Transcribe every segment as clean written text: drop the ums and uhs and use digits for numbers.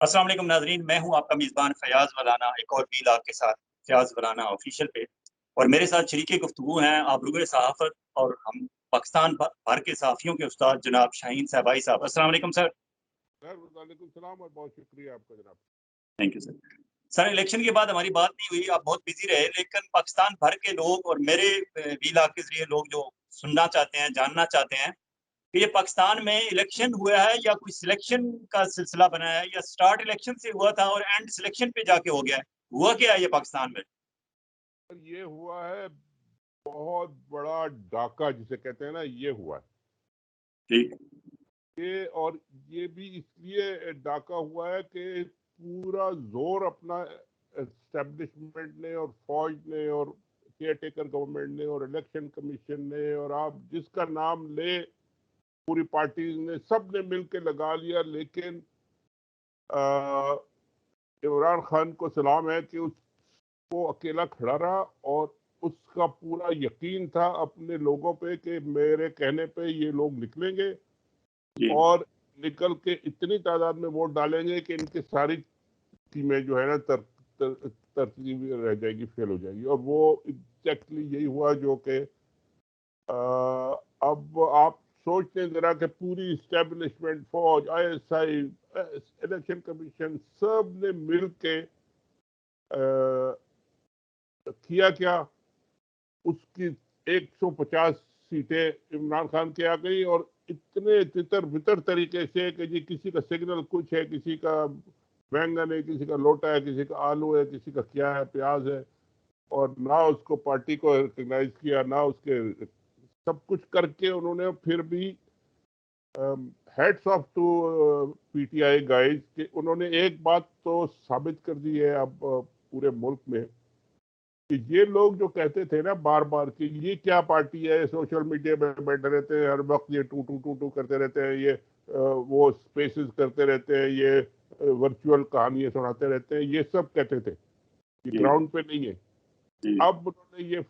अस्सलाम वालेकुम नाजरीन, मैं हूं आपका मेज़बान फयाज़ वलाना एक और वीलॉग के साथ फयाज़ वलाना ऑफिशियल पे। और मेरे साथ शरीके गुफ्तगू हैं आबरूए सहाफ़त और हम पाकिस्तान भर के सहाफ़ियों के उस्ताद जनाब शाहीन साहबाई साहब। अस्सलाम वालेकुम सर। सर वालेकुम सलाम और बहुत शुक्रिया आपका जनाब। Thank you sir. Sir election के बाद हमारी बात नहीं हुई, आप बहुत बिज़ी रहे, लेकिन पाकिस्तान भर के लोग और मेरे वीलॉग के ज़रिए लोग जो सुनना चाहते हैं, जानना चाहते हैं कि ये पाकिस्तान में इलेक्शन हुआ है या कोई सिलेक्शन का सिलसिला बना है या स्टार्ट इलेक्शन से हुआ था और एंड सिलेक्शन पे जाके हो गया है। हुआ क्या है ये पाकिस्तान में? ये हुआ है बहुत बड़ा डाका जिसे कहते हैं ना, ये हुआ है ठीक। ये। और ये भी इसलिए डाका हुआ है कि पूरा जोर अपना एस्टेब्लिशमेंट ने और फौज ने और केयर टेकर गवर्नमेंट ने और इलेक्शन कमीशन ने और आप जिसका नाम ले पूरी पार्टी ने सब ने मिलकर लगा लिया। लेकिन इमरान खान को सलाम है कि उसको अकेला खड़ा रहा और उसका पूरा यकीन था अपने लोगों पे कि मेरे कहने पे ये लोग निकलेंगे जी। और निकल के इतनी तादाद में वोट डालेंगे कि इनकी सारी टीमें जो है ना तरतीब रह जाएगी, फेल हो जाएगी। और वो एग्जैक्टली यही हुआ जो कि अब आप सोचते हैं जरा कि पूरी इस्टेब्लिशमेंट, फौज, आईएसआई, इलेक्शन कमीशन सब ने मिल के किया क्या। उसकी 150 सीटें इमरान खान के आ गई और इतने तितर बितर तरीके से कि जी किसी का सिग्नल कुछ है, किसी का बैंगन है, किसी का लोटा है, किसी का आलू है, किसी का क्या है, प्याज है। और ना उसको पार्टी को रिकग्नाइज किया, ना उसके सब कुछ करके उन्होंने फिर भी heads off to PTI guys कि उन्होंने एक बात तो साबित कर दी है अब पूरे मुल्क में कि ये लोग जो कहते थे ना बार बार कि ये क्या पार्टी है, सोशल मीडिया में बैठे रहते हैं हर वक्त, ये टू टू टू टू करते रहते हैं, ये वो स्पेसेस करते रहते हैं, ये वर्चुअल कहानियां सुनाते रहते हैं, ये सब कहते थे, ये जी। ग्राउंड पे नहीं है। जी। अब उन्होंने ये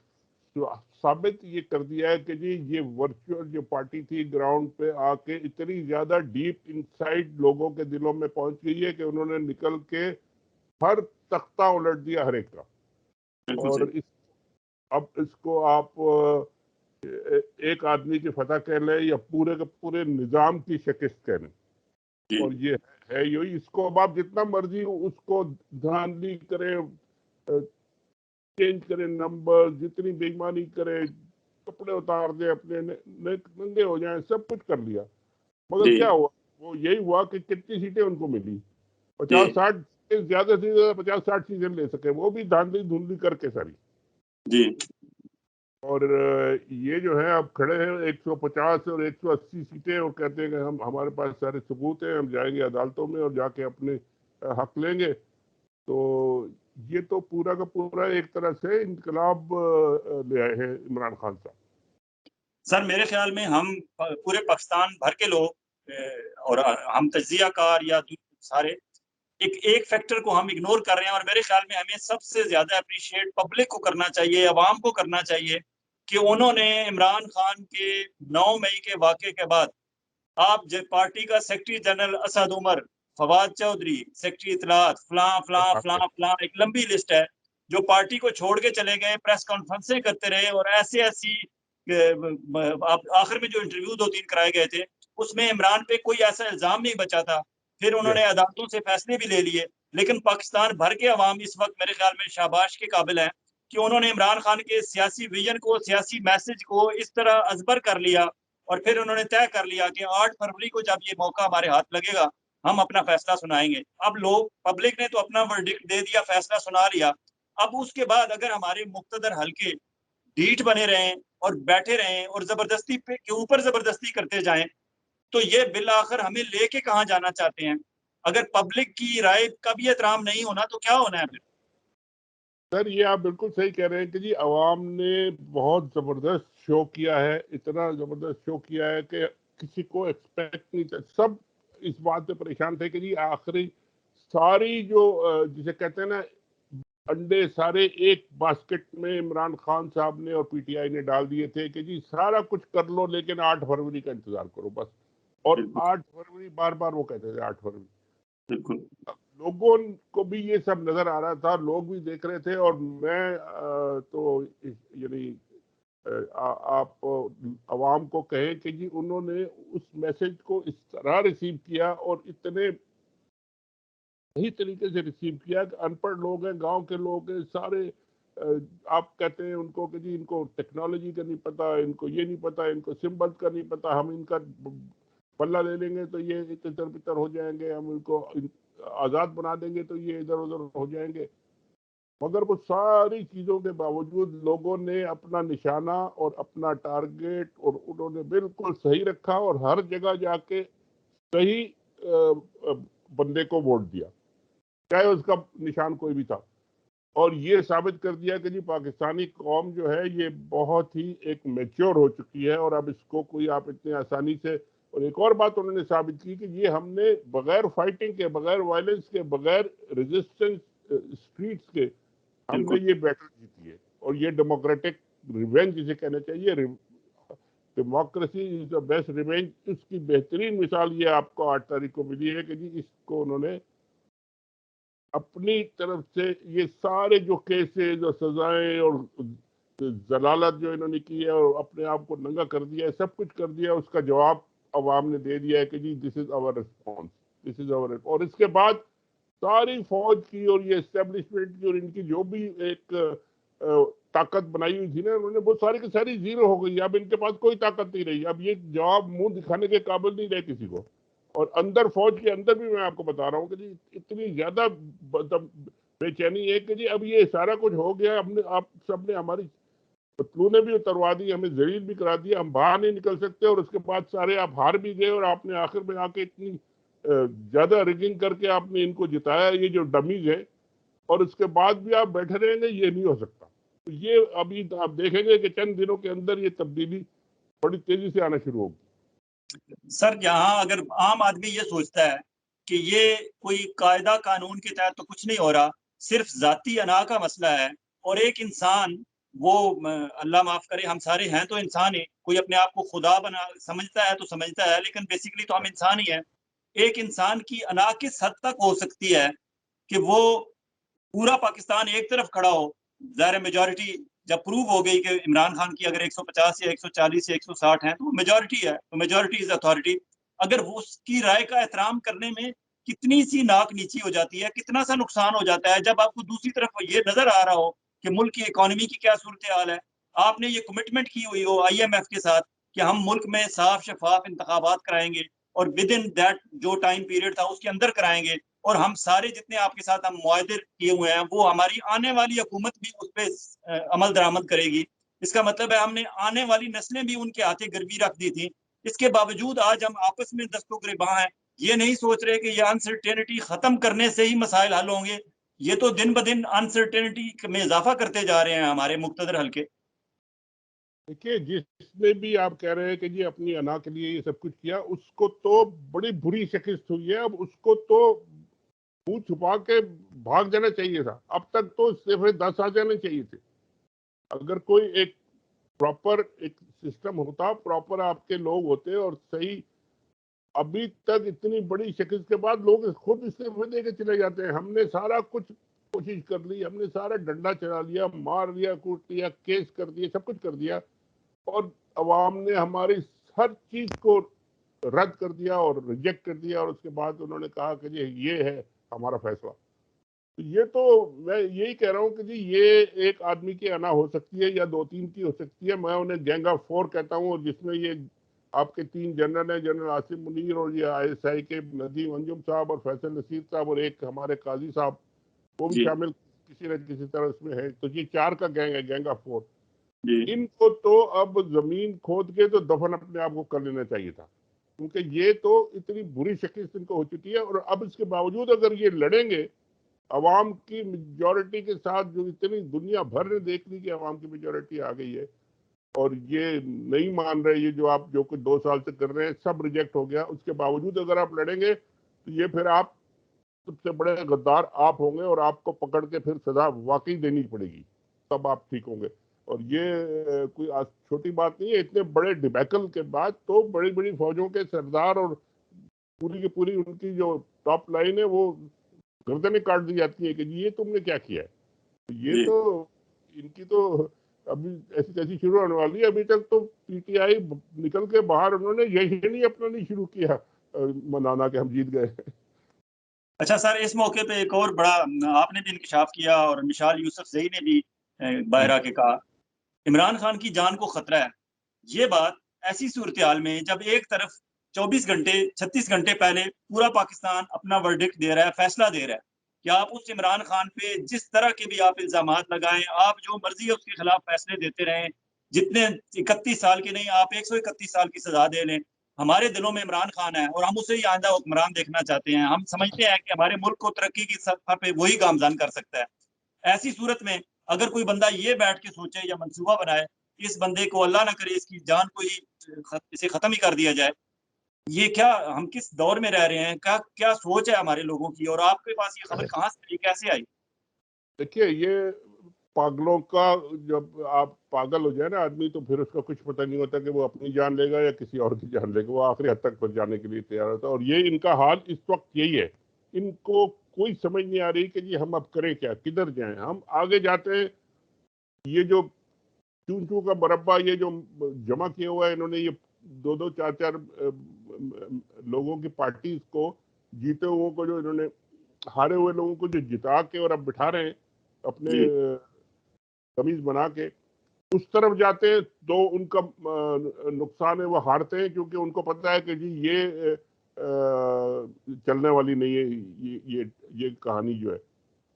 साबित ये कर दिया है कि जी ये वर्चुअल जो पार्टी थी ग्राउंड पे आके इतनी ज्यादा डीप इनसाइड लोगों के दिलों में पहुंच गई है कि उन्होंने निकल के हर तख्ता उलट दिया हर एक का। बिल्कुल सही। और अब इसको आप एक आदमी की फतह कह लें या पूरे के पूरे निजाम की शिकस्त कह लें। जी। और ये है यही, इसको अब आप जितना मर्जी उसको धांधली करें, चेंज करें नंबर, जितनी बेईमानी करें, कपड़े उतार दे अपने, नंगे हो जाएं, सब कुछ कर लिया। मगर जी। क्या हुआ? वो यही हुआ कि कितनी सीटें उनको मिली, जी। 50-60, ज्यादा से ज्यादा 50-60 सीटें ले सके, वो भी धांधली धुंधली करके सारी। जी। और ये जो है अब खड़े हैं 150 और 180 सीटें और कहते हैं कि हम, हमारे पास सारे सबूत हैं, हम जाएंगे अदालतों में और जाके अपने हक लेंगे। तो ये तो पूरा का पूरा एक तरह से इनकलाब ले आए हैं इमरान खान साहब। सर मेरे ख्याल में हम पूरे पाकिस्तान भर के लोग और हम तज्जिया कार या सारे एक एक फैक्टर को हम इग्नोर कर रहे हैं और मेरे ख्याल में हमें सबसे ज्यादा अप्रिशिएट पब्लिक को करना चाहिए, अवाम को करना चाहिए कि उन्होंने इमरान खान के 9 मई के वाक़े के बाद आप जब पार्टी का secretary general Asad Umar, Fawad Chaudhry, secretary इत्तलात, फलां फलां फलां फलां, एक लंबी लिस्ट है जो पार्टी को छोड़ के चले गए, प्रेस कॉन्फ्रेंसें करते रहे और ऐसी ऐसी आखिर में जो इंटरव्यू 2-3 कराए गए थे उसमें इमरान पे कोई ऐसा इल्जाम नहीं बचा था। फिर उन्होंने यस। अदालतों से फैसले भी ले लिए, लेकिन पाकिस्तान भर के अवाम इस वक्त मेरे ख्याल में शाबाश के काबिल है कि उन्होंने इमरान खान के सियासी विजन को, सियासी मैसेज को इस तरह अजबर कर लिया और फिर उन्होंने तय कर लिया कि 8 फरवरी को जब ये मौका हमारे हाथ लगेगा, हम अपना फैसला सुनाएंगे। अब लोग, पब्लिक ने तो अपना वर्डिक्ट दे दिया, फैसला सुना लिया। अब उसके बाद अगर हमारे मुक्तदर हल्के ढीठ बने रहें और बैठे रहें और जबरदस्ती पे के ऊपर जबरदस्ती करते जाएं, तो ये बिल आखिर हमें लेके कहाँ जाना चाहते हैं? अगर पब्लिक की राय का भी एहतराम नहीं होना तो क्या होना है फिर? सर ये आप बिल्कुल सही कह रहे हैं कि जी अवाम ने बहुत जबरदस्त शो किया है, इतना जबरदस्त शो किया है कि किसी को एक्सपेक्ट नहीं था। सब इस बात पे परेशान थे कि जी आखिरी सारी जो जिसे कहते हैं ना, अंडे सारे एक बास्केट में इमरान खान साहब ने और पीटीआई ने डाल दिए थे कि जी सारा कुछ कर लो लेकिन 8 फरवरी का इंतजार करो बस। और बिल्कुल। 8 फरवरी बार बार वो कहते थे 8 फरवरी। بالکل لوگوں کو بھی یہ سب نظر آ رہا تھا, لوگ بھی دیکھ رہے تھے, اور میں تو یعنی آپ عوام کو کہیں کہ جی انہوں نے اس میسج کو اس طرح ریسیو کیا اور اتنے صحیح طریقے سے ریسیو کیا کہ ان پڑھ لوگ ہیں, گاؤں کے لوگ ہیں سارے, آپ کہتے ہیں ان کو کہ جی ان کو ٹیکنالوجی کا نہیں پتا, ان کو یہ نہیں پتا, ان کو سمبلز کا نہیں پتا, ہم ان کا پلہ لے لیں گے تو یہ تتر بتر ہو جائیں گے, ہم ان کو آزاد بنا دیں گے تو یہ ادھر ادھر ہو جائیں گے. مگر وہ ساری چیزوں کے باوجود لوگوں نے اپنا نشانہ اور اپنا ٹارگیٹ اور انہوں نے بالکل صحیح رکھا, اور ہر جگہ جا کے صحیح بندے کو ووٹ دیا, چاہے اس کا نشان کوئی بھی تھا. اور یہ ثابت کر دیا کہ جی پاکستانی قوم جو ہے یہ بہت ہی ایک میچور ہو چکی ہے, اور اب اس کو کوئی آپ اتنے آسانی سے. اور ایک اور بات انہوں نے ثابت کی کہ یہ ہم نے بغیر فائٹنگ کے, بغیر وائلنس کے, بغیر ریزسٹنس اسٹریٹس کے ہم نے بالکل یہ بیٹل جیتی ہے. اور یہ ڈیموکریٹک ریونج جسے کہنا چاہیے, democracy is the best revenge, اس کی بہترین مثال یہ آپ کو 8 تاریخ کو ملی ہے کہ جی اس کو انہوں نے اپنی طرف سے یہ سارے جو کیسز اور سزائیں اور ضلالت جو انہوں نے کی ہے اور اپنے آپ کو ننگا کر دیا ہے, سب کچھ کر دیا, اس کا جواب عوام نے دے دیا ہے کہ جی دس از آور ریسپانس, دس از آور. اور اس کے بعد ساری فوج کی اور یہ اسٹیبلشمنٹ کی اور ان کی جو بھی ایک طاقت بنائی ہوئی تھی نا, انہوں نے وہ ساری کی ساری زیرو ہو گئی. اب ان کے پاس کوئی طاقت نہیں رہی, اب یہ جواب منہ دکھانے کے قابل نہیں رہے کسی کو. اور اندر فوج کے اندر بھی میں آپ کو بتا رہا ہوں کہ جی اتنی زیادہ بے چینی ہے کہ جی اب یہ سارا کچھ ہو گیا, آپ سب نے ہماری پتلونیں بھی اتروا دی, ہمیں ذلیل بھی کرا دیا, ہم باہر نہیں نکل سکتے, اور اس کے بعد سارے آپ ہار بھی گئے, اور آپ نے آخر میں آ کے اتنی زیادہ ریگنگ کر کے آپ نے ان کو جتایا, یہ جو ڈمیز ہے, اور اس کے بعد بھی آپ بیٹھے رہیں گے, یہ نہیں ہو سکتا. تو یہ ابھی آپ دیکھیں گے کہ چند دنوں کے اندر یہ تبدیلی بڑی تیزی سے آنا شروع ہوگی. سر یہاں اگر عام آدمی یہ سوچتا ہے کہ یہ کوئی قاعدہ قانون کے تحت تو کچھ نہیں ہو رہا, صرف ذاتی انا کا مسئلہ ہے, اور ایک انسان وہ اللہ معاف کرے ہم سارے ہیں تو انسان ہی, کوئی اپنے آپ کو خدا بنا سمجھتا ہے تو سمجھتا ہے, لیکن بیسیکلی تو ہم انسان ہی ہیں. ایک انسان کی انا کس حد تک ہو سکتی ہے کہ وہ پورا پاکستان ایک طرف کھڑا ہو, ظاہر میجورٹی جب پروو ہو گئی کہ عمران خان کی اگر 150 یا 140 یا 160 ہیں تو وہ میجورٹی ہے, تو میجورٹی از اتھارٹی. اگر وہ اس کی رائے کا احترام کرنے میں کتنی سی ناک نیچی ہو جاتی ہے, کتنا سا نقصان ہو جاتا ہے, جب آپ کو دوسری طرف یہ نظر آ رہا ہو کہ ملک کی اکانومی کی کیا صورتحال ہے, آپ نے یہ کمٹمنٹ کی ہوئی ہو IMF کے ساتھ کہ ہم ملک میں صاف شفاف انتخابات کرائیں گے, اور ود ان دیٹ جو ٹائم پیریڈ تھا اس کے اندر کرائیں گے, اور ہم سارے جتنے آپ کے ساتھ ہم معاہدے کیے ہوئے ہیں وہ ہماری آنے والی حکومت بھی اس پہ عمل درآمد کرے گی. اس کا مطلب ہے ہم نے آنے والی نسلیں بھی ان کے ہاتھے گروی رکھ دی تھی. اس کے باوجود آج ہم آپس میں دست و گریباں ہیں, یہ نہیں سوچ رہے کہ یہ انسرٹینٹی ختم کرنے سے ہی مسائل حل ہوں گے. یہ تو دن بدن انسرٹینٹی میں اضافہ کرتے جا رہے ہیں ہمارے مقتدر حلقے. دیکھیے جس نے بھی آپ کہہ رہے ہیں کہ جی اپنی انا کے لیے یہ سب کچھ کیا, اس کو تو بڑی بری شکست ہوئی ہے. اب اس کو تو منہ چھپا کے بھاگ جانا چاہیے تھا, اب تک تو صرف 10 آ جانے چاہیے تھے. اگر کوئی ایک پراپر ایک سسٹم ہوتا, پراپر آپ کے لوگ ہوتے اور صحیح, ابھی تک اتنی بڑی شکست کے بعد لوگ خود استعفے دے کے چلے جاتے ہیں. ہم نے سارا کچھ کوشش کر لی, ہم نے سارا ڈنڈا چلا لیا, مار لیا, کوٹ لیا, کیس کر دیا, سب کچھ کر دیا, اور عوام نے ہماری ہر چیز کو رد کر دیا اور ریجیکٹ کر دیا, اور اس کے بعد انہوں نے کہا کہ جی یہ ہے ہمارا فیصلہ. یہ تو میں یہی کہہ رہا ہوں کہ جی یہ ایک آدمی کی انا ہو سکتی ہے یا 2-3 کی ہو سکتی ہے. میں انہیں گینگ آف 4 کہتا ہوں, اور جس میں یہ آپ کے 3 جنرل ہیں, جنرل آصف منیر, اور یہ ISI کے ندیم انجم صاحب, اور فیصل نصیر صاحب, اور ایک ہمارے قاضی صاحب, وہ بھی جی شامل کسی نہ کسی طرح اس میں ہے. تو یہ 4 کا گینگ ہے, گینگ آف 4. جی ان کو تو اب زمین کھود کے تو دفن اپنے آپ کو کر لینا چاہیے تھا, کیونکہ یہ تو اتنی بری شکست ان کو ہو چکی ہے. اور اب اس کے باوجود اگر یہ لڑیں گے عوام کی میجورٹی کے ساتھ, جو اتنی دنیا بھر نے دیکھ لی کہ عوام کی میجورٹی آ گئی ہے, اور یہ نہیں مان رہے, یہ جو آپ جو کچھ 2 سال سے کر رہے ہیں سب ریجیکٹ ہو گیا, اس کے باوجود اگر آپ لڑیں گے تو یہ پھر آپ سب سے بڑے غدار آپ ہوں گے, اور آپ کو پکڑ کے پھر سزا واقعی دینی پڑے گی, تب آپ ٹھیک ہوں گے. اور یہ کوئی چھوٹی بات نہیں ہے. اتنے بڑے ڈبیکل کے بعد تو بڑی بڑی فوجوں کے سردار اور पूरी की पूरी उनकी जो टॉप लाइन है वो गर्दनें काट दी जाती है कि जी ये तुमने क्या किया है। ये जी तो इनकी तो अभी ऐसी तैसी शुरू होने वाली है। अभी तक तो पीटीआई निकल के बाहर उन्होंने यही नहीं अपना नहीं शुरू किया मनाना कि हम जीत गए। अच्छा सर, इस मौके पे एक और बड़ा आपने भी इंकशाफ किया और मिशाल यूसुफजई ने भी बाहर आके कहा, इमरान खान की जान को खतरा है। ये बात ऐसी सूरत हाल में जब एक तरफ 24 घंटे 36 घंटे पहले पूरा पाकिस्तान अपना वर्डिक्ट दे रहा है, फैसला दे रहा है कि आप उस इमरान खान पे जिस तरह के भी आप इल्जामात लगाएं, आप जो मर्जी है उसके खिलाफ फैसले देते रहें, जितने 31 साल के नहीं आप 131 साल की सजा दे लें, हमारे दिलों में इमरान खान है और हम उसे ही आइंदा हुक्मरान देखना चाहते हैं। हम समझते हैं कि हमारे मुल्क को तरक्की की सफर पे वही गामजान कर सकता है। ऐसी सूरत में अगर कोई बंदा ये बैठ के सोचे या मंसूबा बनाए, इस बंदे को अल्लाह ना करे इसकी जान को ही इसे खत्म ही कर दिया जाए, ये क्या, हम किस दौर में रह रहे हैं? क्या क्या सोच है हमारे लोगों की? और आपके पास ये खबर कहाँ से आई, कैसे आई? देखिए ये पागलों का, जब आप पागल हो जाए ना आदमी तो फिर उसका कुछ पता नहीं होता कि वो अपनी जान लेगा या किसी और की जान लेगा। वो आखिरी हद तक पर जाने के लिए तैयार होता है और ये इनका हाल इस वक्त यही है। इनको कोई समझ नहीं आ रही कि जी हम अब करें क्या, किधर जाएं। हम आगे जाते हैं, ये जो चूं चूं का मरब्बा ये जो जमा किया हुआ है इन्होंने, ये दो दो चार चार लोगों की पार्टी को, जीते हुए को जो इन्होंने, हारे हुए लोगों को जो जिता के और अब बिठा रहे हैं अपने जी तमीज बना के, उस तरफ जाते हैं तो उनका नुकसान है। वो हारते हैं क्योंकि उनको पता है कि जी ये चलने वाली नहीं है ये कहानी जो है।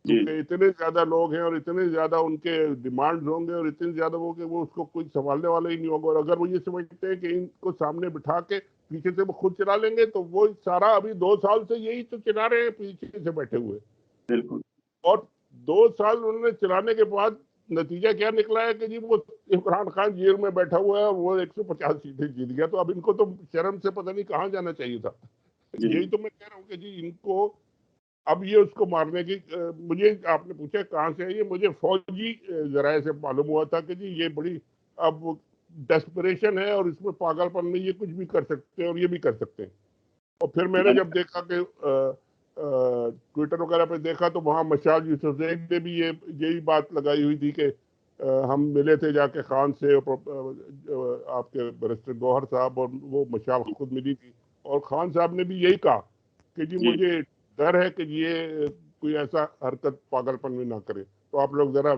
जी क्योंकि इतने ज्यादा लोग हैं और इतने ज्यादा उनके डिमांड्स होंगे और इतने ज्यादा वो कि वो उसको कोई संभालने वाला ही नहीं होगा। और अगर वो ये समझते हैं कि इनको सामने बिठा के पीछे से वो खुद चला लेंगे तो वो सारा अभी 2 साल से यही तो चला रहे हैं पीछे से बैठे हुए। बिल्कुल। और 2 साल उन्होंने चलाने के बाद नतीजा क्या निकला है कि जी वो इमरान खान जेल में बैठा हुआ है, वो 150 सीटें जीत गया। तो अब इनको तो शर्म से पता नहीं कहाँ जाना चाहिए था। जी यही तो मैं कह रहा हूँ कि जी इनको अब ये उसको मारने की मुझे आपने पूछा कहाँ से है ये, मुझे फौजी जराये से मालूम हुआ था कि जी ये बड़ी अब डेस्परेशन है और इसमें पागलपन में ये कुछ भी कर सकते हैं और ये भी कर सकते हैं। और फिर मैंने जब देखा कि ट्विटर वगैरह पे देखा तो वहाँ मशाल यूसुफजई ने भी यही बात लगाई हुई थी कि हम मिले थे जाके खान से आपके बैरिस्टर गौहर साहब, और वो मशाल खुद मिली थी और खान साहब ने भी यही कहा कि जी जी मुझे डर है कि ये कोई ऐसा हरकत पागलपन में ना करे, तो आप लोग जरा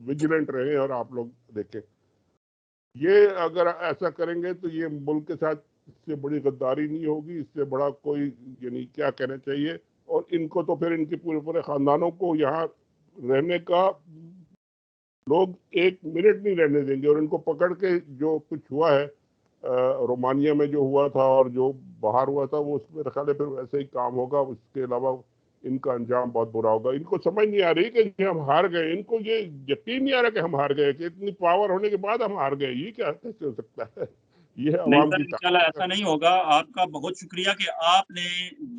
विजिलेंट रहें और आप लोग देखें। ये अगर ऐसा करेंगे तो ये मुल्क के साथ इससे बड़ी गद्दारी नहीं होगी, इससे बड़ा कोई, यानी क्या कहना चाहिए। और इनको तो फिर इनके पूरे पूरे खानदानों को यहाँ रहने का लोग 1 मिनट नहीं रहने देंगे। और इनको पकड़ के जो कुछ हुआ है रोमानिया में जो हुआ था और जो बाहर हुआ था वो उसमें रखा ले फिर वैसे ही काम होगा। उसके अलावा इनका अंजाम बहुत बुरा होगा। इनको समझ नहीं आ रही कि हम हार गए। इनको ये यकीन नहीं आ रहा कि हम हार गए, कि इतनी पावर होने के बाद हम हार गए। ये क्या कैसे हो सकता है? ये नहीं अवाम सर, की इंशाल्लाह ताकत ऐसा नहीं होगा। आपका बहुत शुक्रिया कि आपने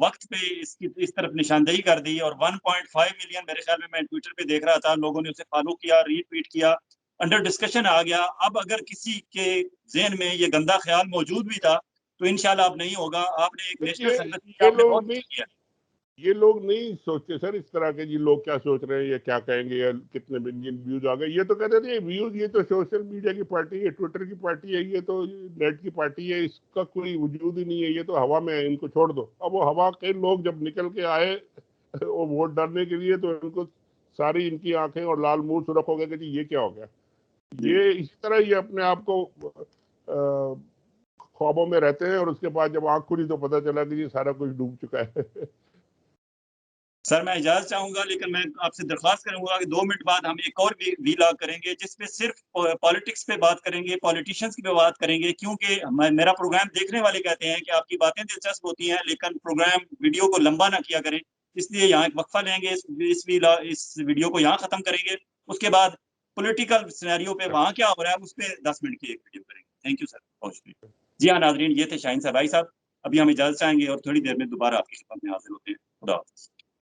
वक्त पे इसकी इस तरफ निशानदेही कर दी। और 1.5 मिलियन मेरे ख्याल में, मैं ट्विटर पे देख रहा था, लोगों ने उसे फॉलो किया, रीट्वीट किया, अंडर डिस्कशन आ गया। अब अगर किसी के जहन में ये गंदा ख्याल मौजूद भी था तो इंशाल्लाह अब नहीं होगा। आपने एक नेशनल देखिए संगत की, ये आपने बहुत लोग नहीं अच्छा किया। ये लोग नहीं सोचते सर इस तरह के, जी लोग क्या सोच रहे हैं या क्या कहेंगे या कितने मिलियन व्यूज आ गए। ये तो कहते थे व्यूज, ये तो सोशल मीडिया की पार्टी है, ट्विटर की पार्टी है, ये तो नेट की पार्टी है, इसका कोई वजूद ही नहीं है, ये तो हवा में है, इनको छोड़ दो। अब वो हवा के लोग जब निकल के आए वो वोट डालने के लिए तो इनको सारी इनकी आंखें और लाल मुंह सुरख हो गए कि जी ये क्या हो गया। जी ये इसी तरह ये अपने आप को ख्वाबों में रहते हैं और उसके बाद जब आंख खुली तो पता चला कि ये सारा कुछ डूब चुका है। सर, मैं इजाजत चाहूंगा, लेकिन मैं आपसे दरख्वास्त करूंगा कि 2 मिनट बाद हम एक और वीलॉग करेंगे जिसपे सिर्फ पॉलिटिक्स पे बात करेंगे, पॉलिटिशियंस की पे बात करेंगे। क्योंकि मेरा प्रोग्राम देखने वाले कहते हैं कि आपकी बातें दिलचस्प होती हैं लेकिन प्रोग्राम वीडियो को लंबा ना किया करें। इसलिए यहाँ एक वक्फा लेंगे, इस वीडियो को यहाँ खत्म करेंगे। उसके बाद पॉलिटिकल सिनेरियो पे वहाँ क्या हो रहा है उस पर 10 मिनट की एक वीडियो करेंगे। थैंक यू सर, बहुत शुक्रिया। जी हाँ नाजरीन, ये थे शाहीन साहब भाई साहब। अभी हम इजाजत चाहेंगे और थोड़ी देर में दोबारा आपकी खिदमत में हाजिर होते हैं। खुदा हाफिज़।